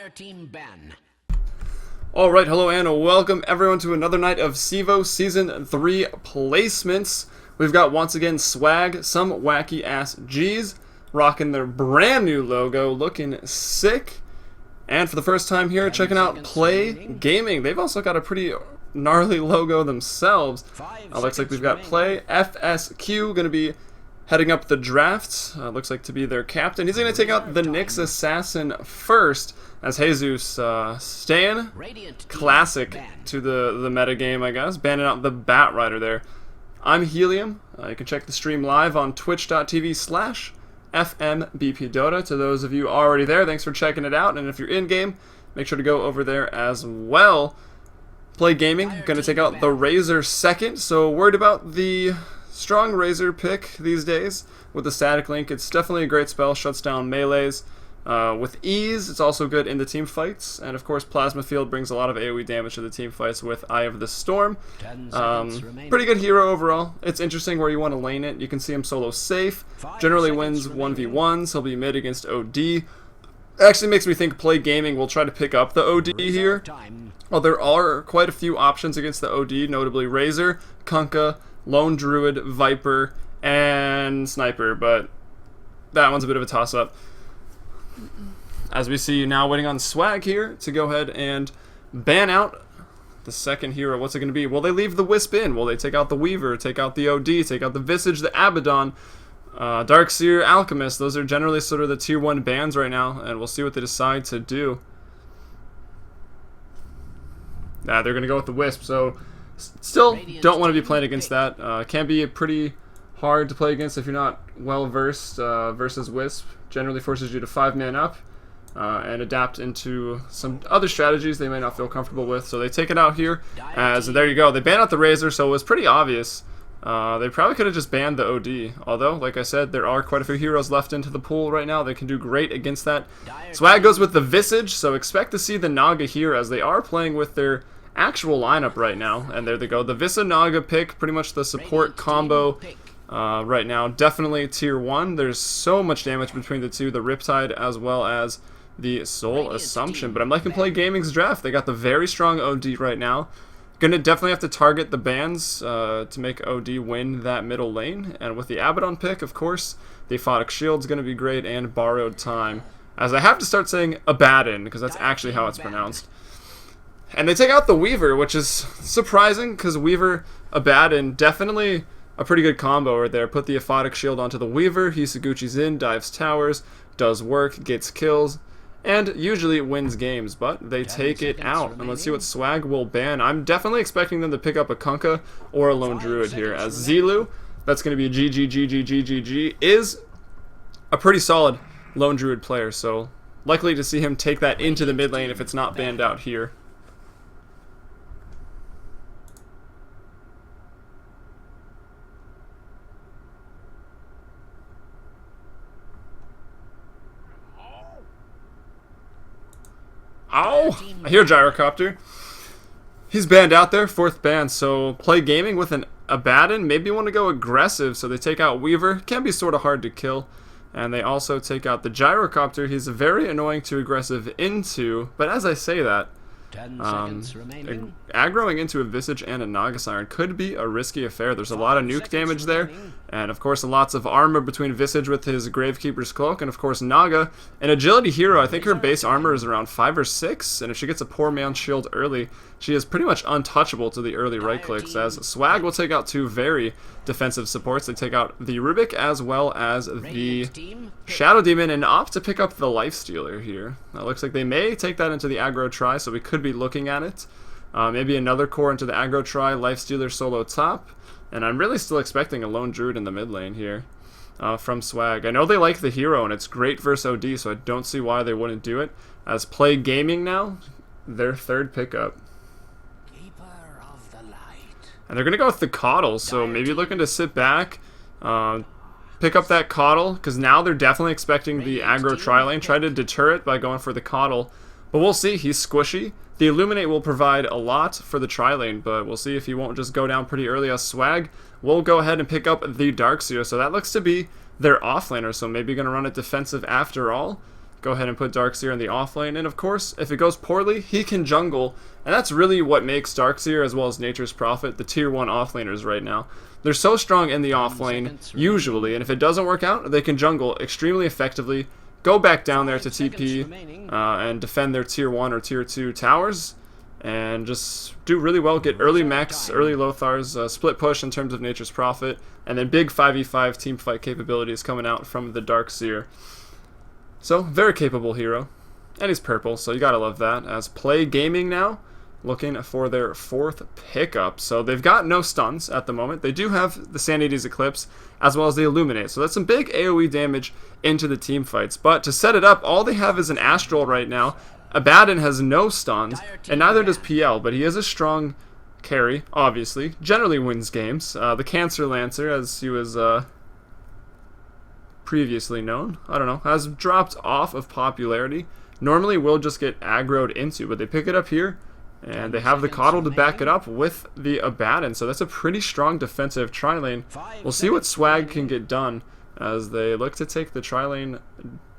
Entire team ban. Alright, hello and welcome everyone to another night of CEVO Season 3 placements. We've got once again Swag, some wacky ass G's, rocking their brand new logo, looking sick. And for the first time here, checking out Play.Gaming. They've also got a pretty gnarly logo themselves. Looks like we've got Play, FSQ, going to be heading up the draft. Looks like to be their captain. He's going to take out the Nyx Assassin first, as Jesus Stan. Classic to the meta game, I guess. Banning out the Bat Rider there. I'm Helium. You can check the stream live on twitch.tv/FMBPDota. To those of you already there, thanks for checking it out. And if you're in-game, make sure to go over there as well. Play.Gaming, going to take out the Razor second. So worried about the strong Razor pick these days. With the static link, it's definitely a great spell. Shuts down melees with ease. It's also good in the team fights. And of course, Plasma Field brings a lot of AoE damage to the team fights with Eye of the Storm. Pretty good hero overall. It's interesting where you want to lane it. You can see him solo safe. Generally wins 1v1s. He'll be mid against OD. Actually makes me think Play.Gaming will try to pick up the OD here. Well, there are quite a few options against the OD, notably Razor, Kunkka, Lone Druid, Viper, and Sniper, but that one's a bit of a toss-up. As we see now waiting on Swag here to go ahead and ban out the second hero. What's it going to be? Will they leave the Wisp in? Will they take out the Weaver, take out the OD, take out the Visage, the Abaddon, Darkseer, Alchemist? Those are generally sort of the tier 1 bans right now, and we'll see what they decide to do. They're going to go with the Wisp, so still don't want to be playing against that. Can be pretty hard to play against if you're not well versed versus Wisp. Generally forces you to 5-man up and adapt into some other strategies they may not feel comfortable with. So they take it out here as, there you go, they ban out the Razor, so it was pretty obvious. They probably could have just banned the OD, although, like I said, there are quite a few heroes left into the pool right now. They can do great against that. Swag goes with the Visage, so expect to see the Naga here as they are playing with their actual lineup right now. And there they go, the Visa Naga pick, pretty much the support combo right now. Definitely tier 1. There's so much damage between the two, the Riptide as well as the Soul Assumption. But I'm liking Play.Gaming's draft. They got the very strong OD right now. Gonna definitely have to target the bans to make OD win that middle lane. And with the Abaddon pick, of course, the Aphotic Shield's gonna be great, and Borrowed Time. As I have to start saying Abaddon, because that's actually how it's pronounced. And they take out the Weaver, which is surprising, because Weaver, Abaddon, definitely a pretty good combo right there. Put the Aphotic Shield onto the Weaver, Hisaguchi's in, dives towers, does work, gets kills, and usually wins games, but they take it out. And let's see what Swag will ban. I'm definitely expecting them to pick up a Kunkka or a Lone Druid here, as Zilu, that's going to be a GG, is a pretty solid Lone Druid player, so likely to see him take that into the mid lane if it's not banned out here. Oh, I hear Gyrocopter. He's banned out there, 4th ban, so Play.Gaming with an Abaddon. Maybe want to go aggressive, so they take out Weaver. Can be sort of hard to kill. And they also take out the Gyrocopter. He's very annoying to aggressive into, but as I say that, 10 seconds remaining. aggroing into a Visage and a Naga Siren could be a risky affair. There's a lot of nuke damage there, and of course lots of armor between Visage with his Gravekeeper's Cloak, and of course Naga, an agility hero. I think her base armor is around 5 or 6, and if she gets a poor man's shield early, she is pretty much untouchable to the early right clicks, as Swag will take out 2 very defensive supports. They take out the Rubik as well as the Shadow Demon, and opt to pick up the Lifestealer here. It looks like they may take that into the aggro try, so we could be looking at it. Maybe another core into the aggro try, Lifestealer solo top, and I'm really still expecting a Lone Druid in the mid lane here from Swag. I know they like the hero, and it's great versus OD, so I don't see why they wouldn't do it. As Play.Gaming now, their 3rd pickup. And they're going to go with the Coddle, so maybe looking to sit back, pick up that Coddle, because now they're definitely expecting the aggro tri-lane, try to deter it by going for the Coddle. But we'll see, he's squishy. The Illuminate will provide a lot for the tri-lane, but we'll see if he won't just go down pretty early. As Swag will go ahead and pick up the Darkseer, so that looks to be their offlaner, so maybe going to run it defensive after all. go ahead and put Darkseer in the offlane. And of course, if it goes poorly, he can jungle. And that's really what makes Darkseer, as well as Nature's Prophet, the tier 1 offlaners right now. They're so strong in the offlane, usually, and if it doesn't work out, they can jungle extremely effectively, go back down there to TP, and defend their tier 1 or tier 2 towers, and just do really well, get early mechs, early Lothars, split push in terms of Nature's Prophet, and then big 5v5 teamfight capabilities coming out from the Darkseer. So, very capable hero. And he's purple, so you gotta love that. As Play.Gaming now, looking for their 4th pickup. So they've got no stuns at the moment. They do have the Sanity's Eclipse, as well as the Illuminate. So that's some big AoE damage into the team fights. But to set it up, all they have is an Astral right now. Abaddon has no stuns, and neither does PL, but he is a strong carry, obviously. Generally wins games. The Cancer Lancer, as he was previously known, I don't know, has dropped off of popularity. Normally will just get aggroed into, but they pick it up here, and they have the Coddle to back it up with the Abaddon. So that's a pretty strong defensive tri-lane. We'll see what Swag can get done as they look to take the tri-lane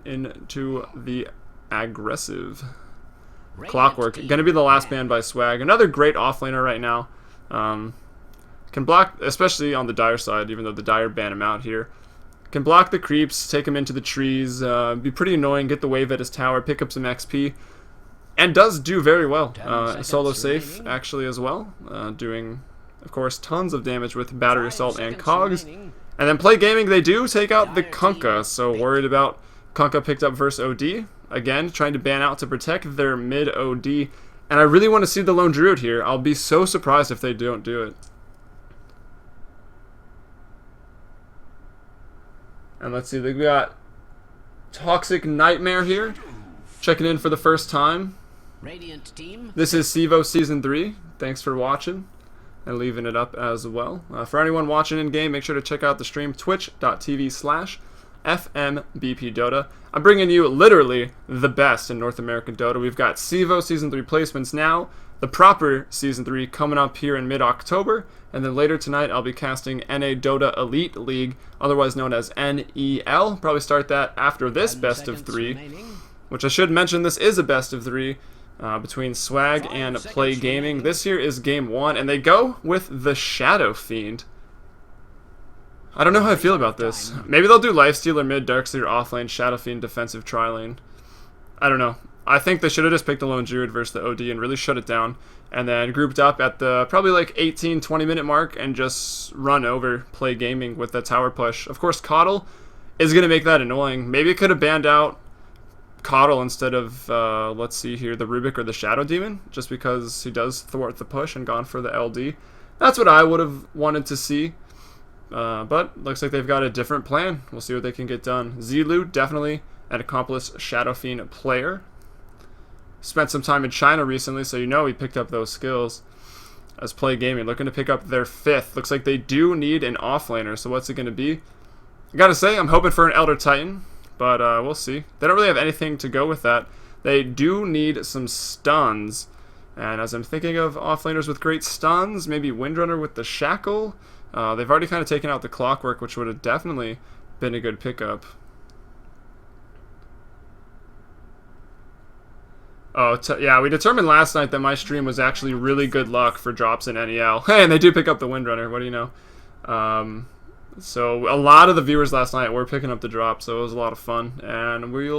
into the aggressive. Clockwork, going to be the last ban by Swag. Another great offlaner right now. Can block, especially on the Dire side, even though the Dire ban him out here. Can block the creeps, take him into the trees, be pretty annoying, get the wave at his tower, pick up some XP. And does do very well. Solo safe, actually, as well. Doing, of course, tons of damage with Battery Assault and Cogs. And then Play.Gaming, they do take out the Kunkka. So worried about Kunkka picked up versus OD. Again, trying to ban out to protect their mid OD. And I really want to see the Lone Druid here. I'll be so surprised if they don't do it. And let's see, they've got Toxic Nightmare here. Checking in for the first time. This is Sivo Season 3. Thanks for watching and leaving it up as well. For anyone watching in-game, make sure to check out the stream, twitch.tv/FMBPDota. I'm bringing you literally the best in North American Dota. We've got Sivo Season 3 placements now, the proper Season 3 coming up here in mid-October, and then later tonight I'll be casting NA Dota Elite League, otherwise known as NEL. Probably start that after this best of 3, which I should mention this is a best of 3 between Swag and Play.Gaming. This here is game 1, and they go with the Shadow Fiend. I don't know how I feel about this. Maybe they'll do Lifestealer mid, Darkseer offlane, Shadow Fiend defensive tri-lane. I don't know. I think they should have just picked the Lone Druid versus the OD and really shut it down, and then grouped up at the probably like 18-20 minute mark and just run over Play.Gaming with the tower push. Of course, Coddle is going to make that annoying. Maybe it could have banned out Coddle instead of, let's see here, the Rubik or the Shadow Demon, just because he does thwart the push and gone for the LD. That's what I would have wanted to see, but looks like they've got a different plan. We'll see what they can get done. Zilu, definitely an accomplished Shadow Fiend player. Spent some time in China recently, so you know he picked up those skills. As Play.Gaming, looking to pick up their 5th. Looks like they do need an offlaner, so what's it going to be? I gotta say, I'm hoping for an Elder Titan, but we'll see. They don't really have anything to go with that. They do need some stuns, and as I'm thinking of offlaners with great stuns, maybe Windrunner with the Shackle. They've already kind of taken out the Clockwork, which would have definitely been a good pickup. Oh, yeah, we determined last night that my stream was actually really good luck for drops in NEL. Hey, and they do pick up the Windrunner, what do you know? So a lot of the viewers last night were picking up the drop, so it was a lot of fun. And we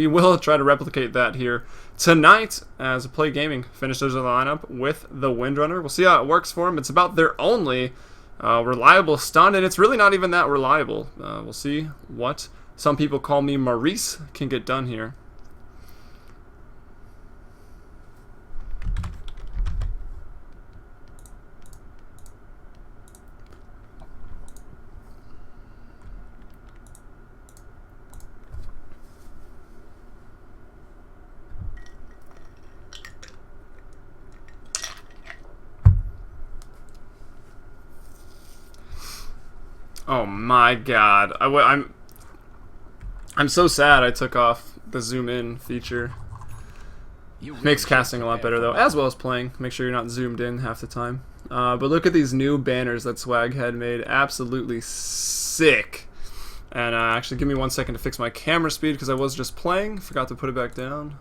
will try to replicate that here tonight as Play.Gaming finishes the lineup with the Windrunner. We'll see how it works for them. It's about their only reliable stun, and it's really not even that reliable. We'll see what some people call me Maurice can get done here. Oh my god. I'm so sad I took off the zoom in feature. Makes casting a lot better though, as well as playing. Make sure you're not zoomed in half the time. But look at these new banners that Swag had made. Absolutely sick. And actually, give me 1 second to fix my camera speed because I was just playing. Forgot to put it back down.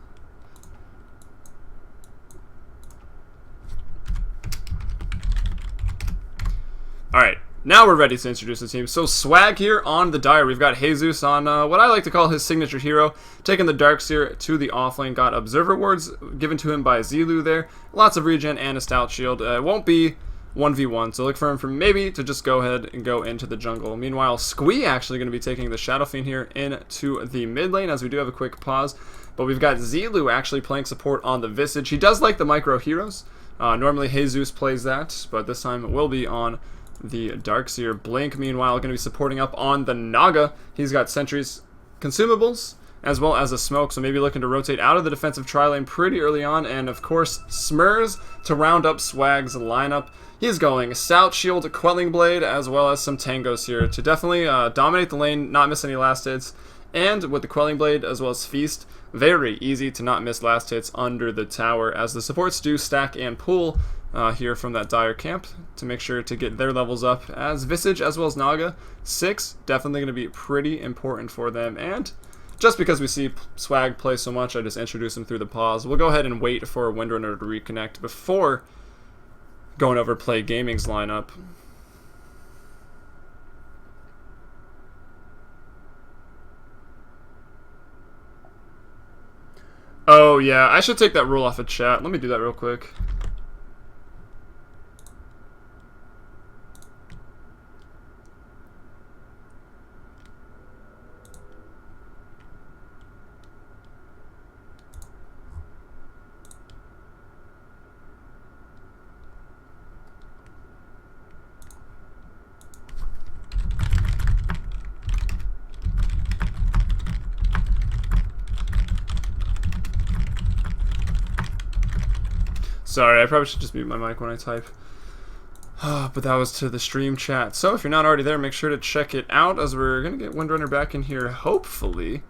Alright, now we're ready to introduce the team. So Swag here on the Dire. We've got Jesus on what I like to call his signature hero. Taking the Darkseer to the offlane. Got Observer Wards given to him by Zilu there. Lots of regen and a Stout Shield. It won't be 1v1, so look for him for maybe to just go ahead and go into the jungle. Meanwhile, Squee actually going to be taking the Shadow Fiend here into the mid lane, as we do have a quick pause. But we've got Zilu actually playing support on the Visage. He does like the micro heroes. Normally Jesus plays that, but this time it will be on the Darkseer. Blink, meanwhile, going to be supporting up on the Naga. He's got sentries, consumables, as well as a smoke, so maybe looking to rotate out of the defensive tri-lane pretty early on. And of course, Smurs to round up Swag's lineup. He's going Stout Shield, Quelling Blade, as well as some tangos here to definitely dominate the lane, not miss any last hits. And with the Quelling Blade as well as Feast, very easy to not miss last hits under the tower, as the supports do stack and pull here from that Dire camp to make sure to get their levels up, as Visage as well as Naga. 6, definitely going to be pretty important for them. And just because we see Swag play so much, I just introduced him through the pause. We'll go ahead and wait for Windrunner to reconnect before going over Play.Gaming's lineup. Oh yeah, I should take that rule off of chat. Let me do that real quick. Sorry, I probably should just mute my mic when I type. But that was to the stream chat. So if you're not already there, make sure to check it out, as we're going to get Windrunner back in here, hopefully.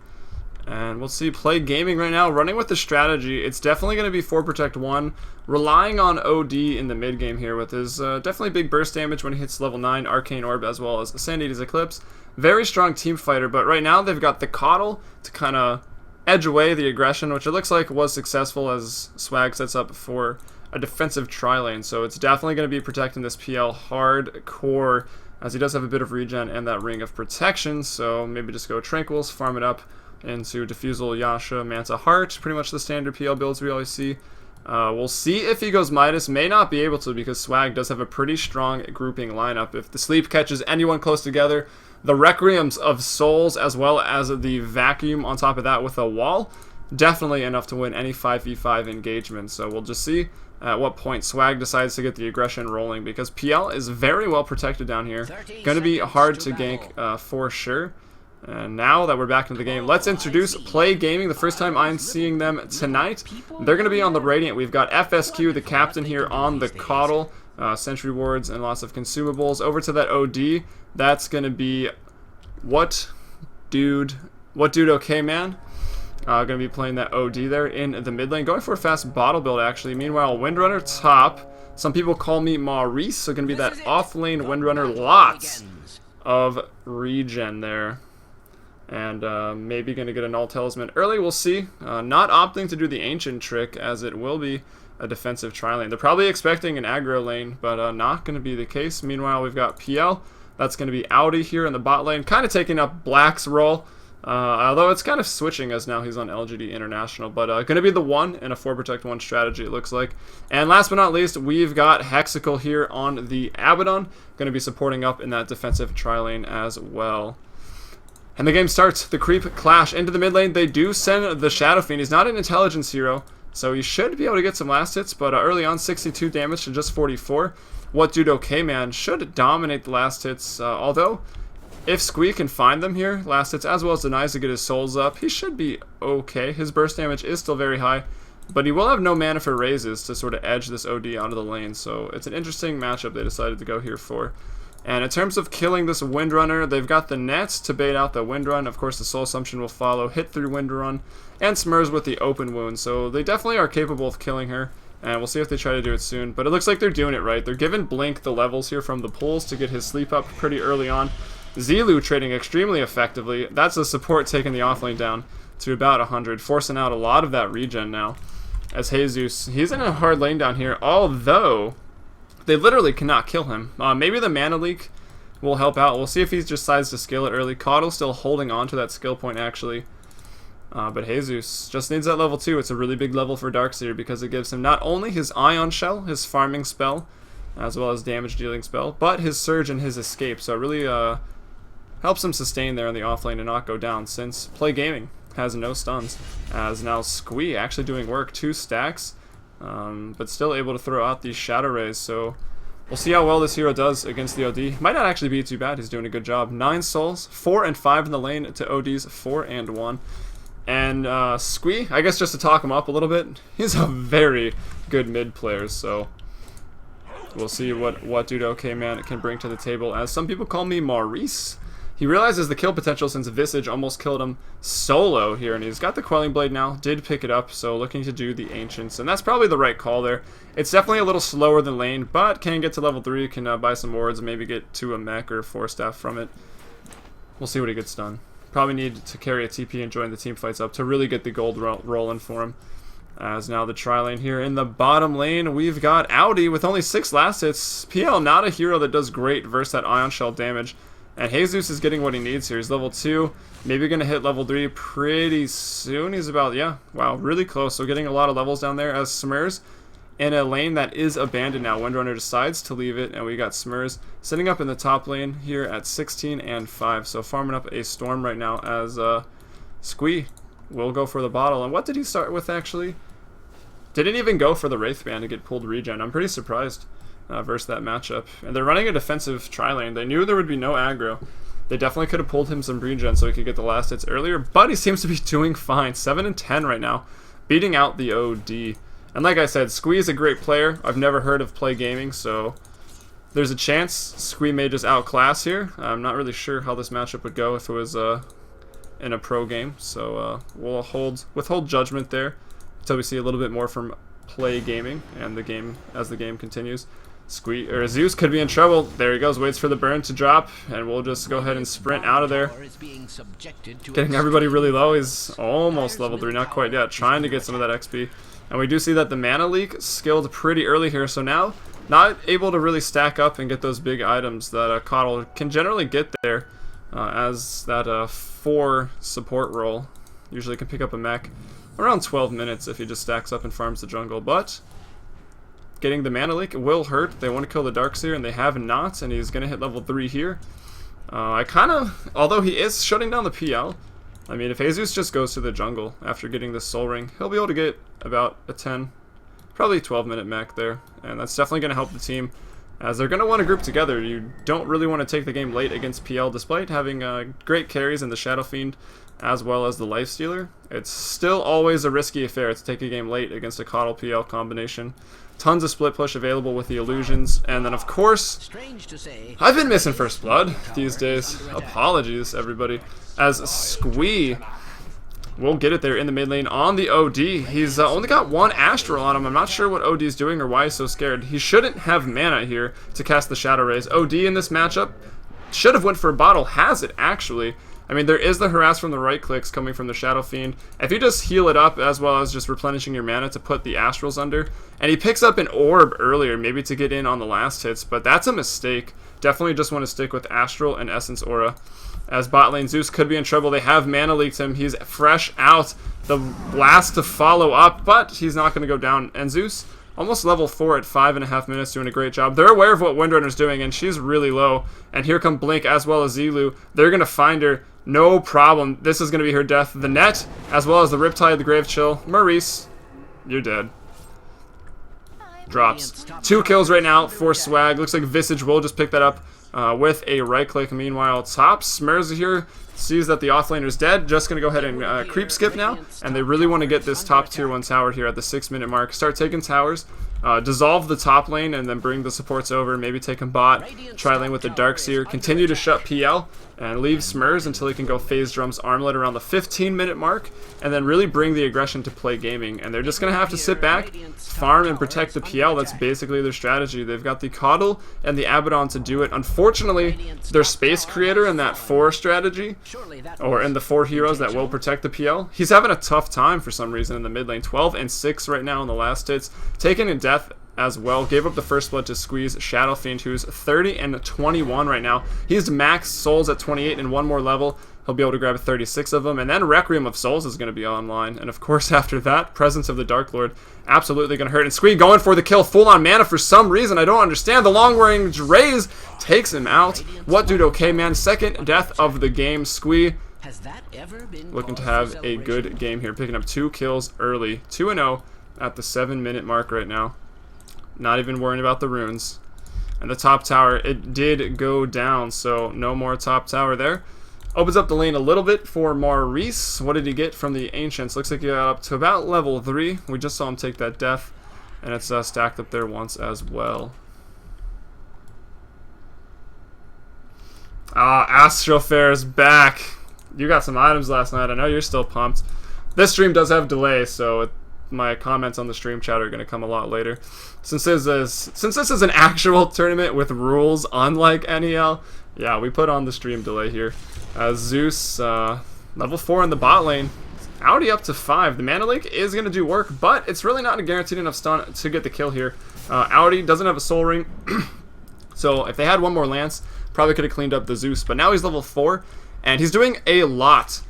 And we'll see Play.Gaming right now running with the strategy. It's definitely going to be 4 Protect 1, relying on OD in the mid game here with his definitely big burst damage when he hits level 9, Arcane Orb, as well as Sandity's Eclipse. Very strong team fighter, but right now they've got the Coddle to kind of edge away the aggression, which it looks like was successful as Swag sets up for a defensive tri-lane. So it's definitely going to be protecting this PL hardcore, as he does have a bit of regen and that Ring of Protection. So maybe just go Tranquils, farm it up into Diffusal, Yasha, Manta Heart, pretty much the standard PL builds we always see. We'll see if he goes Midas. May not be able to, because Swag does have a pretty strong grouping lineup. If the Sleep catches anyone close together, the Requiems of Souls, as well as the Vacuum on top of that with a wall, definitely enough to win any 5v5 engagement. So we'll just see at what point Swag decides to get the aggression rolling, because PL is very well protected down here. Going to be hard to gank for sure. And now that we're back into the game, let's introduce Play.Gaming. The first time I'm seeing them tonight. They're going to be on the Radiant. We've got FSQ, the captain here, on the Coddle. Sentry wards and lots of consumables. Over to that OD. That's going to be What Dude Okay Man. Going to be playing that OD there in the mid lane. Going for a fast bottle build, actually. Meanwhile, Windrunner top. Some people call me Maurice, so going to be that off lane Windrunner. Lots of regen there. And maybe going to get a Null Talisman early. We'll see. Not opting to do the Ancient trick, as it will be a defensive tri-lane. They're probably expecting an aggro lane, but not going to be the case. Meanwhile, we've got PL. That's going to be Audi here in the bot lane, kind of taking up Black's role. Although it's kind of switching, as now he's on LGD International. But going to be the 1 in a 4 Protect 1 strategy, it looks like. And last but not least, we've got Hexical here on the Abaddon. Going to be supporting up in that defensive tri-lane as well. And the game starts. The creep clash into the mid lane. They do send the Shadow Fiend. He's not an intelligence hero, so he should be able to get some last hits. But early on, 62 damage to just 44. What Dude Okay Man should dominate the last hits. Although, if Squee can find them here, last hits, as well as denies to get his souls up, he should be okay. His burst damage is still very high, but he will have no mana for raises to sort of edge this OD onto the lane. So it's an interesting matchup they decided to go here for. And in terms of killing this Windrunner, they've got the nets to bait out the Windrun. Of course, the Soul Assumption will follow, hit through Windrun, and Smurs with the open wound. So they definitely are capable of killing her, and we'll see if they try to do it soon. But it looks like they're doing it right. They're giving Blink the levels here from the pulls to get his sleep up pretty early on. Zilu trading extremely effectively. That's a support taking the offlane down to about 100, forcing out a lot of that regen now. As Jesus, he's in a hard lane down here, although they literally cannot kill him. Maybe the mana leak will help out. We'll see if he just decides to skill it early. Caudle's still holding on to that skill point, actually. But Jesus just needs that level 2. It's a really big level for Darkseer because it gives him not only his Ion Shell, his farming spell, as well as damage dealing spell, but his Surge and his Escape. So it really helps him sustain there in the offlane and not go down, since Play.Gaming has no stuns. As now Squee actually doing work, 2 stacks, but still able to throw out these Shadow Rays. So we'll see how well this hero does against the OD. Might not actually be too bad. He's doing a good job. 9 souls, 4 and 5 in the lane to OD's 4 and 1. And Squee, I guess just to talk him up a little bit, he's a very good mid player. So we'll see what Dude OK Man can bring to the table. As some people call me Maurice. He realizes the kill potential since Visage almost killed him solo here, and he's got the Quelling Blade now, did pick it up, so looking to do the Ancients, and that's probably the right call there. It's definitely a little slower than lane, but can get to level 3, can buy some wards, and maybe get to a mech or 4 staff from it. We'll see what he gets done. Probably need to carry a TP and join the team fights up to really get the gold rolling for him. As now the tri-lane here in the bottom lane, we've got Audi with only 6 last hits. PL not a hero that does great versus that Ion Shell damage. And Jesus is getting what he needs here. He's level 2, maybe going to hit level 3 pretty soon. He's about, yeah, wow, really close. So getting a lot of levels down there as Smurs in a lane that is abandoned now. Windrunner decides to leave it, and we got Smurs sitting up in the top lane here at 16 and 5. So farming up a Storm right now as Squee will go for the bottle. And what did he start with, actually? Didn't even go for the Wraith Band to get pulled regen. I'm pretty surprised. Versus that matchup. And they're running a defensive tri-lane. They knew there would be no aggro. They definitely could have pulled him some regen so he could get the last hits earlier, but he seems to be doing fine. 7 and 10 right now, beating out the OD. And like I said, Squee is a great player. I've never heard of Play.Gaming, so there's a chance Squee may just outclass here. I'm not really sure how this matchup would go if it was in a pro game, so we'll withhold judgment there until we see a little bit more from Play.Gaming and the game as the game continues. Squee or Zeus could be in trouble. There he goes, waits for the burn to drop, and we'll just go ahead and sprint out of there. Getting everybody really low. He's almost level 3, not quite yet, trying to get some of that XP. And we do see that the mana leak skilled pretty early here, so now not able to really stack up and get those big items that Caudle can generally get there, as that 4 support role usually can pick up a mech around 12 minutes if he just stacks up and farms the jungle. But getting the mana leak will hurt. They want to kill the Darkseer, and they have not, and he's going to hit level 3 here. Although he is shutting down the PL, I mean, if Jesus just goes to the jungle after getting this Soul Ring, he'll be able to get about a 10, probably 12-minute mech there, and that's definitely going to help the team, as they're going to want to group together. You don't really want to take the game late against PL, despite having great carries in the Shadow Fiend, as well as the Lifestealer. It's still always a risky affair to take a game late against a Caudle PL combination. Tons of split push available with the illusions, and then of course, I've been missing First Blood these days. Apologies, everybody. As Squee will get it there in the mid lane on the OD. He's only got 1 Astral on him. I'm not sure what OD's doing or why he's so scared. He shouldn't have mana here to cast the Shadow Rays. OD in this matchup should have went for a bottle. Has it, actually. I mean, there is the harass from the right clicks coming from the Shadow Fiend. If you just heal it up as well as just replenishing your mana to put the Astrals under, and he picks up an orb earlier, maybe to get in on the last hits, but that's a mistake. Definitely just want to stick with Astral and Essence Aura. As bot lane Zeus could be in trouble. They have mana leaked him. He's fresh out. The blast to follow up, but he's not going to go down. And Zeus, almost level 4 at 5.5 minutes, doing a great job. They're aware of what Windrunner's doing, and she's really low. And here come Blink as well as Zilu. They're going to find her. No problem. This is going to be her death. The net, as well as the Riptide, the Grave Chill. Maurice, you're dead. Drops. 2 kills right now for Swag. Looks like Visage will just pick that up with a right click. Meanwhile, top Smurs here sees that the offlaner's dead, just going to go ahead and creep skip now, and they really want to get this top tier 1 tower here at the 6-minute mark. Start taking towers, dissolve the top lane, and then bring the supports over, maybe take a bot, try lane with the Darkseer, continue to shut PL, and leave Smurs until he can go Phase Drum's Armlet around the 15-minute mark, and then really bring the aggression to Play.Gaming. And they're just going to have to sit back, farm, and protect the PL. That's basically their strategy. They've got the Coddle and the Abaddon to do it. Unfortunately, their Space Creator in that 4 strategy, or in the 4 heroes that will protect the PL, he's having a tough time for some reason in the mid lane. 12 and 6 right now in the last hits. Taking a death as well. Gave up the first blood to Squeeze. Shadow Fiend, who's 30 and 21 right now. He's max souls at 28, and 1 more level he'll be able to grab 36 of them, and then Requiem of Souls is going to be online. And of course, after that, Presence of the Dark Lord absolutely going to hurt. And Squee going for the kill, full on mana for some reason. I don't understand. The long range raise takes him out. What dude? Okay, man. Second death of the game. Squee looking to have a good game here, picking up 2 kills early. 2-0 at the 7-minute mark right now. Not even worrying about the runes. And the top tower, it did go down, so no more top tower there. Opens up the lane a little bit for Maurice. What did he get from the Ancients? Looks like he got up to about level 3. We just saw him take that death, and it's stacked up there once as well. Astrofair is back. You got some items last night. I know you're still pumped. This stream does have delay, so my comments on the stream chat are going to come a lot later. Since this is an actual tournament with rules unlike NEL, yeah, we put on the stream delay here. Zeus, level 4 in the bot lane. Audi up to 5. The Mana Lake is going to do work, but it's really not a guaranteed enough stun to get the kill here. Audi doesn't have a soul ring, so if they had 1 more Lance, probably could have cleaned up the Zeus. But now he's level 4, and he's doing a lot.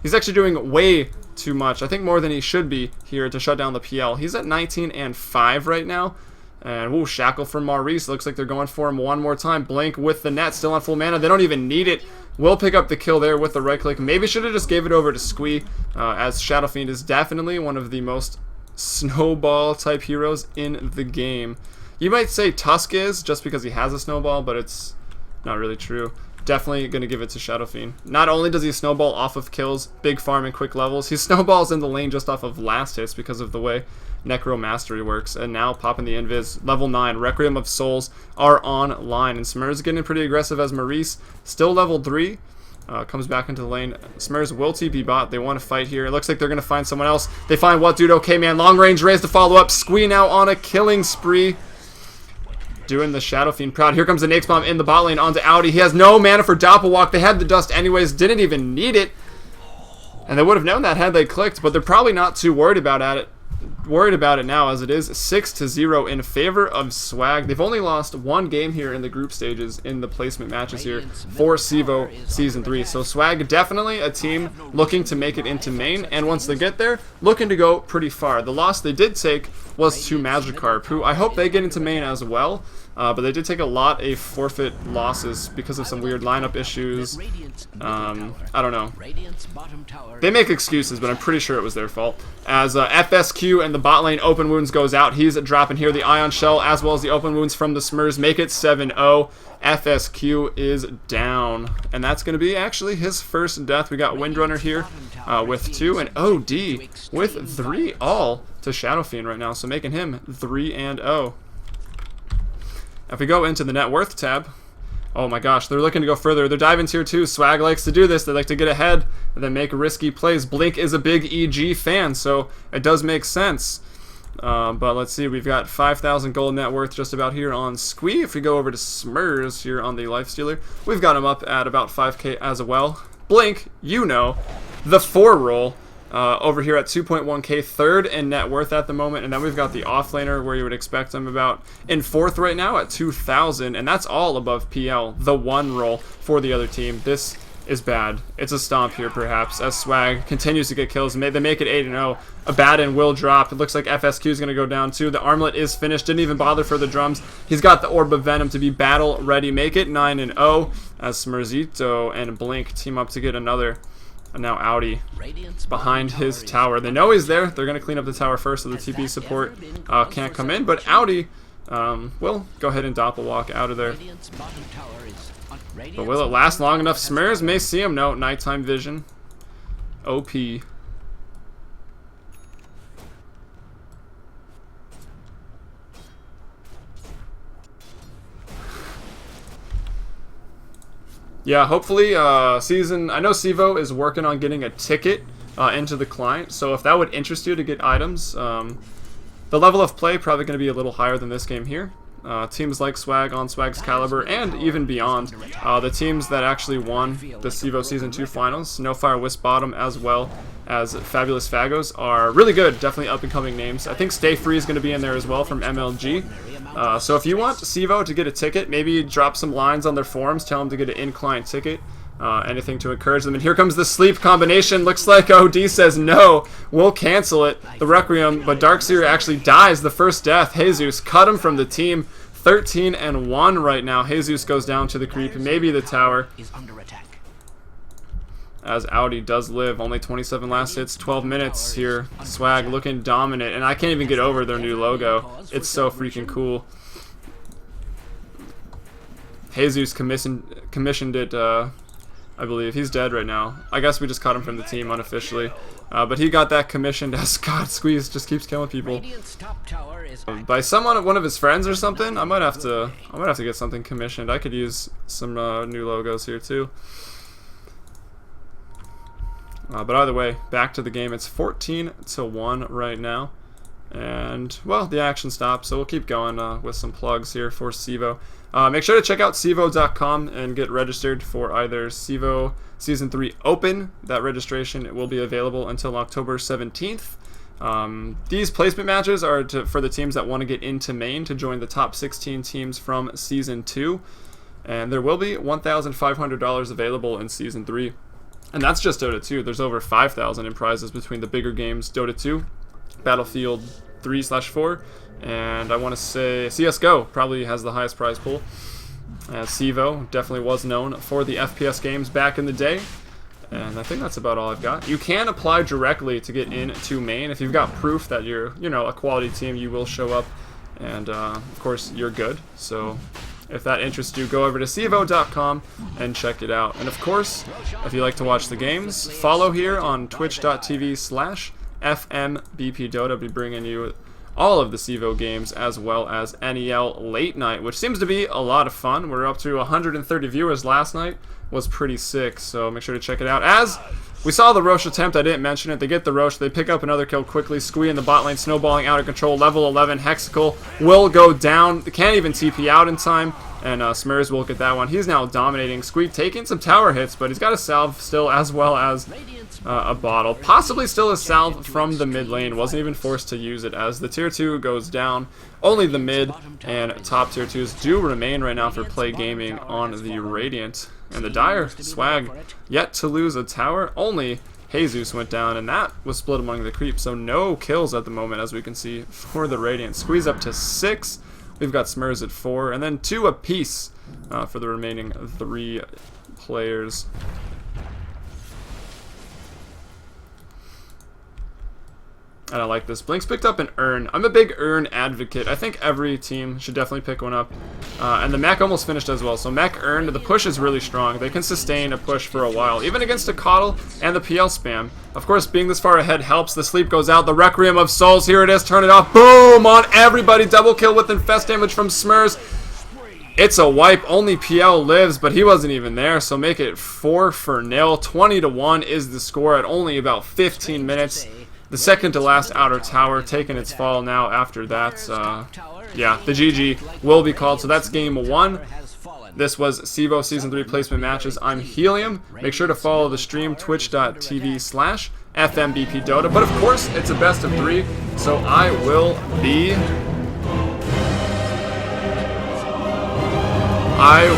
He's actually doing way too much. I think more than he should be here to shut down the PL. He's at 19 and 5 right now. And ooh, Shackle from Maurice. Looks like they're going for him 1 more time. Blink with the net, still on full mana. They don't even need it. Will pick up the kill there with the right click. Maybe should have just gave it over to Squee, as Shadow Fiend is definitely one of the most snowball type heroes in the game. You might say Tusk is, just because he has a snowball, but it's not really true. Definitely going to give it to Shadow Fiend. Not only does he snowball off of kills, big farm, and quick levels, he snowballs in the lane just off of last hits because of the way Necro Mastery works. And now popping the Invis, level 9, Requiem of Souls are online. And Smurs getting pretty aggressive as Maurice, still level 3, comes back into the lane. Smurs will TP bot. They want to fight here. It looks like they're going to find someone else. They find what dude? Okay, man. Long range raise to follow up. Squee now on a killing spree, doing the Shadow Fiend proud. Here comes the Nake's Bomb in the bot lane onto Audi. He has no mana for Doppelwalk. They had the dust anyways, didn't even need it. And they would have known that had they clicked, but they're probably not too worried about it. Now, as it is 6-0 in favor of Swag. They've only lost 1 game here in the group stages in the placement matches here for SIVO Season 3. So Swag definitely a team looking to make it into main, and once they get there, looking to go pretty far. The loss they did take was to Magikarp, who I hope they get into main as well. But they did take a lot of forfeit losses because of some weird lineup issues. I don't know. They make excuses, but I'm pretty sure it was their fault. As FSQ and the bot lane open wounds goes out, he's dropping here the Ion Shell as well as the open wounds from the Smurs. Make it 7-0. FSQ is down. And that's going to be actually his first death. We got Windrunner here with 2, and OD with 3 all to Shadow Fiend right now. So making him 3-0. If we go into the net worth tab, oh my gosh, they're looking to go further. They're diving tier 2. Swag likes to do this. They like to get ahead and then make risky plays. Blink is a big EG fan, so it does make sense. But let's see, we've got 5,000 gold net worth just about here on Squee. If we go over to Smurs here on the Lifestealer, we've got him up at about 5k as well. Blink, you know, the 4 roll. Over here at 2.1k, 3rd in net worth at the moment, and then we've got the offlaner where you would expect him about in 4th right now at 2,000, and that's all above PL, the 1 roll for the other team. This is bad. It's a stomp here perhaps as Swag continues to get kills. They make it 8-0. Abaddon will drop. It looks like FSQ is going to go down too. The armlet is finished. Didn't even bother for the drums. He's got the Orb of Venom to be battle ready. Make it 9-0 as Smurzito and Blink team up to get another. And now Audi behind his tower. They know he's there. They're going to clean up the tower first, so the TP support can't come in. But Audi will go ahead and Doppelwalk out of there. But will it last long enough? Smurs may see him. No, nighttime vision. OP. Yeah, hopefully I know Sivo is working on getting a ticket into the client, so if that would interest you to get items, the level of play probably going to be a little higher than this game here. Teams like Swag, on Swag's caliber, and even beyond. The teams that actually won the Sivo Season 2 finals, No Fire Wisp Bottom, as well as Fabulous Fagos, are really good, definitely up-and-coming names. I think Stay Free is going to be in there as well from MLG. So if you want Sivo to get a ticket, maybe drop some lines on their forums, tell them to get an in-client ticket. Anything to encourage them. And here comes the sleep combination. Looks like OD says no, we'll cancel it. The Requiem, but Darkseer actually dies the first death. Jesus cut him from the team. 13-1 right now. Jesus goes down to the creep, maybe the tower. As Audi does live. Only 27 last hits, 12 minutes here. Swag looking dominant. And I can't even get over their new logo. It's so freaking cool. Jesus commissioned it, I believe. He's dead right now. I guess we just cut him from the team unofficially. But he got that commissioned as God Squeeze just keeps killing people. By one of his friends or something. I might have to get something commissioned. I could use some new logos here too. But either way, back to the game. It's 14-1 right now. And, well, the action stopped, so we'll keep going with some plugs here for Sivo. Make sure to check out Sivo.com and get registered for either Sivo Season 3 Open. That registration will be available until October 17th. These placement matches are for the teams that want to get into main to join the top 16 teams from Season 2. And there will be $1,500 available in Season 3. And that's just Dota 2. There's over 5,000 in prizes between the bigger games, Dota 2, Battlefield 3/4, and I want to say CSGO probably has the highest prize pool. Sivo definitely was known for the FPS games back in the day. And I think that's about all I've got. You can apply directly to get into main. If you've got proof that you're, a quality team, you will show up. And, of course, you're good. So if that interests you, go over to Sivo.com and check it out. And, of course, if you like to watch the games, follow here on twitch.tv/FMBPDota. I'll be bringing you all of the Sivo games as well as NEL Late Night, which seems to be a lot of fun. We're up to 130 viewers last night. Was pretty sick, so make sure to check it out. As we saw the Roche attempt, I didn't mention it. They get the Roche, they pick up another kill quickly. Squee in the bot lane, snowballing out of control. Level 11, Hexical will go down. They can't even TP out in time, and Smurs will get that one. He's now dominating. Squee taking some tower hits, but he's got a salve still as well as a bottle. Possibly still a salve from the mid lane. Wasn't even forced to use it as the tier 2 goes down. Only the mid and top tier 2s do remain right now for Play.Gaming on the Radiant. And the Dire, Swag, yet to lose a tower. Only Jesus went down, and that was split among the creeps. So no kills at the moment, as we can see, for the Radiant. Squeeze up to 6. We've got Smurs at 4, and then 2 apiece for the remaining 3 players. And I like this. Blinks picked up an urn. I'm a big urn advocate. I think every team should definitely pick one up. And the mech almost finished as well. So mech urn, the push is really strong. They can sustain a push for a while, even against a Coddle and the PL spam. Of course, being this far ahead helps. The sleep goes out. The Requiem of Souls, here it is. Turn it off. Boom! On everybody. Double kill with infest damage from Smurs. It's a wipe. Only PL lives, but he wasn't even there. So make it 4-0. 20-1 is the score at only about 15 minutes. The second to last outer tower taking its fall now after that. Yeah, the GG will be called. So that's game 1. This was Sivo Season 3 placement matches. I'm Helium. Make sure to follow the stream, twitch.tv/FMBPDota. But of course, it's a best of 3. So I will be...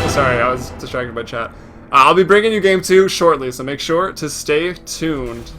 Sorry, I was distracted by chat. I'll be bringing you game 2 shortly. So make sure to stay tuned.